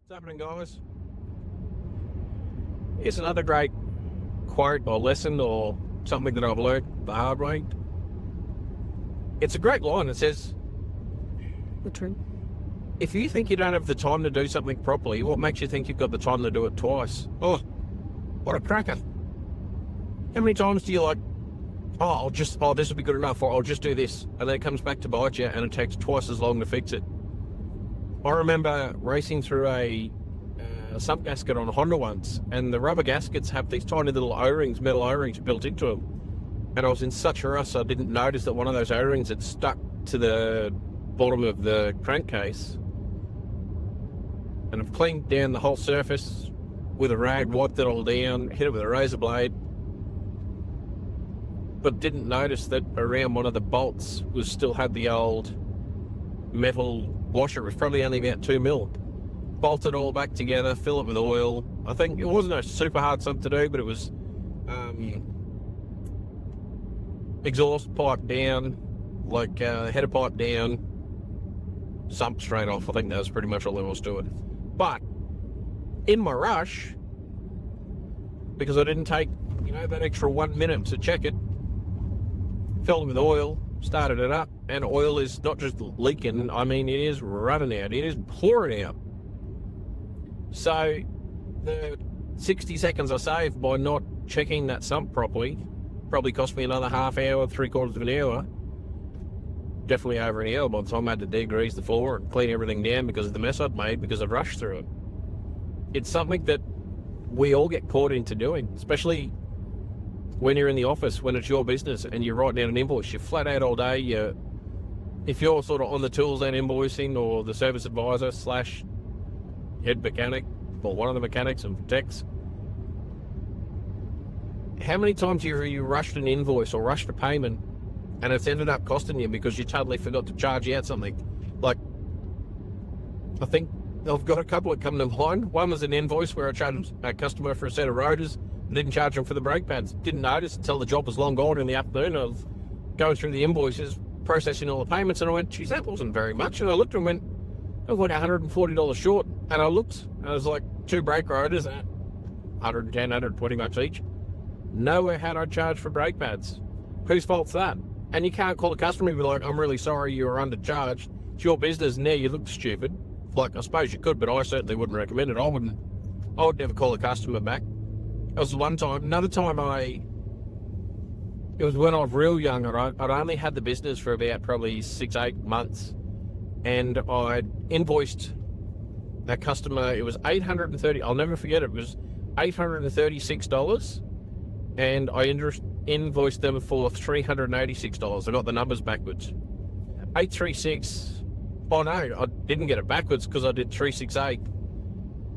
What's happening, guys? Here's another great quote or lesson or something that I've learned the hard way. It's a great line. It says, The truth. if you think you don't have the time to do something properly, what makes you think you've got the time to do it twice? Oh, what a cracker. How many times do you this will be good enough, or I'll just do this, and then it comes back to bite you and it takes twice as long to fix it. I remember racing through a Sump gasket on a Honda once, and the rubber gaskets have these tiny little O-rings, metal O-rings built into them. And I was in such a rush, I didn't notice that one of those O-rings had stuck to the bottom of the crankcase. And I've cleaned down the whole surface with a rag, wiped it all down, hit it with a razor blade, but didn't notice that around one of the bolts still had the old metal washer. It was probably only about 2 mil. Bolt it all back together, fill it with oil. I think it wasn't a super hard sump to do, but it was exhaust pipe down, header pipe down, sump straight off. I think that was pretty much all there was to it. But in my rush, because I didn't take that extra 1 minute to check it, filled it with oil, started it up, and oil is not just leaking, I mean it is running out, it is pouring out. So the 60 seconds I saved by not checking that sump properly probably cost me another half hour, 3/4 of an hour, definitely over an hour by the time I had to degrease the floor and clean everything down because of the mess I'd made because I'd rushed through it. It's something that we all get caught into doing, especially when you're in the office, when it's your business and you're writing down an invoice. You're flat out all day. If you're sort of on the tools and invoicing, or the service advisor / head mechanic, or one of the mechanics and techs, how many times have you rushed an invoice or rushed a payment and it's ended up costing you because you totally forgot to charge out something? Like, I think I've got a couple that come to mind. One was an invoice where I charged a customer for a set of rotors, didn't charge them for the brake pads. Didn't notice until the job was long gone in the afternoon. I was going through the invoices, processing all the payments, and I went, geez, that wasn't very much. And I looked and went, I was like $140 short. And I looked, and it was like 2 brake rotors at $110, $120 each. Nowhere had I charged for brake pads. Whose fault's that? And you can't call the customer and be like, I'm really sorry you were undercharged. It's your business, now you look stupid. Like, I suppose you could, but I certainly wouldn't recommend it. I would never call the customer back. That was one time. Another time it was when I was real young, and I'd only had the business for about probably 6-8 months, and I'd invoiced that customer. It was $830. I'll never forget it. It was $836, and I invoiced them for $386. I got the numbers backwards. 836. Oh no, I didn't get it backwards because I did 368,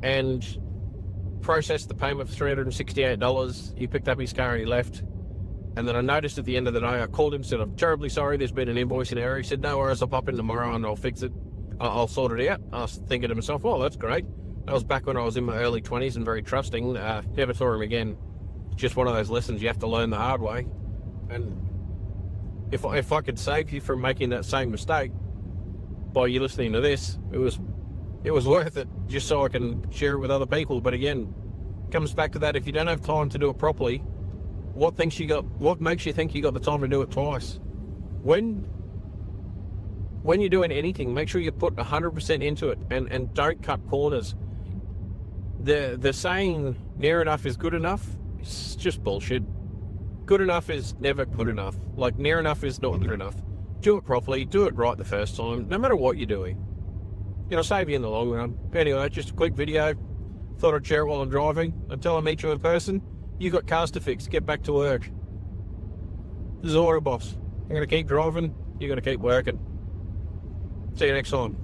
and processed the payment for $368. He picked up his car and he left. And then I noticed at the end of the day, I called him, said, I'm terribly sorry, there's been an invoicing error. He said, no worries, I'll pop in tomorrow and I'll fix it. I'll sort it out. I was thinking to myself, oh, that's great. That was back when I was in my early 20s and very trusting. Never saw him again. It's just one of those lessons you have to learn the hard way. And if I could save you from making that same mistake by you listening to this, it was worth it, just so I can share it with other people. But again, it comes back to that. If you don't have time to do it properly, what makes you think you got the time to do it twice? When you're doing anything, make sure you put 100% into it and don't cut corners. The saying near enough is good enough, it's just bullshit. Good enough is never good enough. Like, near enough is not good enough. Do it properly, do it right the first time, no matter what you're doing. It'll save you in the long run. Anyway, just a quick video. Thought I'd share it while I'm driving. Until I meet you in person, you got cars to fix. Get back to work. This is Auto Boss. I'm going to keep driving. You're going to keep working. See you next time.